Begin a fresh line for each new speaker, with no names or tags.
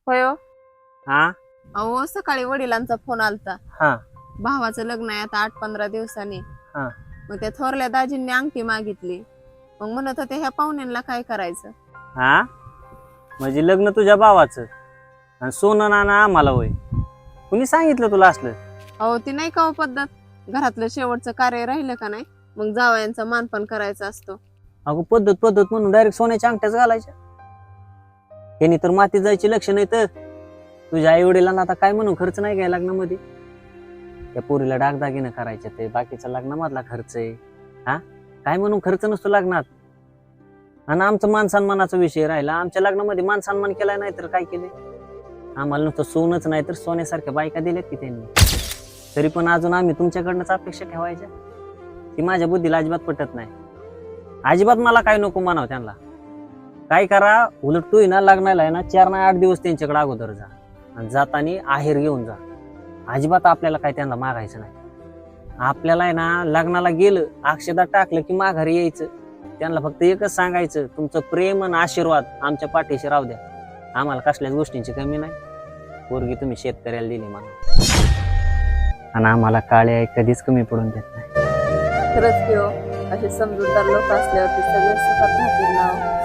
होय हो.
हा
अहो सकाळी वडिलांचा फोन आलता.
हा
भावाचं लग्न आहे आता 8-15 दिवसांनी.
हा
मग त्या थोरल्या दाजींनी अंगठी मागितली. मग म्हणत होते ह्या पाहुण्यांना काय करायचं.
हा म्हणजे लग्न तुझ्या भावाचं आणि सोनं नाना आम्हाला होय. कुणी सांगितलं तुला असलं?
अहो ती नाही का हो पद्धत, घरातलं शेवटचं कार्य राहिलं का नाही मग जावयांचा मानपान करायचा असतो.
अगो पद्धत पद्धत म्हणून डायरेक्ट सोन्याच्या अंगठ्याच घालायच्या. यांनी तर मातीत जायची लक्ष नाही तर तुझ्या आई वडिलांना आता काय म्हणून खर्च नाही घ्यायला लग्नामध्ये. त्या पोरीला डागदागिनं करायचे ते बाकीचा लग्नामधला खर्च आहे. हा काय म्हणून खर्च नसतो लग्नात. आणि आमचं मान सन्मानाचा विषय राहिला. आमच्या लग्नामध्ये मान सन्मान केलाय नाही तर काय केले. आम्हाला नुसतं सोनच नाही तर सोन्यासारख्या बायका दिल्यात की त्यांनी. तरी पण अजून आम्ही तुमच्याकडनंच अपेक्षा ठेवायच्या ती माझ्या बुद्धीला अजिबात पटत नाही. अजिबात मला काय नको म्हणावं त्यांना. काय करा उलट तू ना लग्नाला आहे ना 4 ना 8 दिवस त्यांच्याकडे अगोदर जा आणि जातानी आहेर घेऊन जा. अजिबात आपल्याला काय त्यांना मागायचं नाही. आपल्याला आहे ना लग्नाला गेलं अक्षदा टाकलं की माघारी यायचं. त्यांना फक्त एकच सांगायचं तुमचं प्रेम आणि आशीर्वाद आमच्या पाठीशी राहू द्या. आम्हाला कसल्याच गोष्टींची कमी नाही. पोरगी तुम्ही शेतकऱ्याला दिली मला आणि आम्हाला काळे आई कधीच कमी पडून देत नाही.
खरंच की हो, असे समजूतदार लोक असल्यावरती सगळे सुखात राहतील ना हो.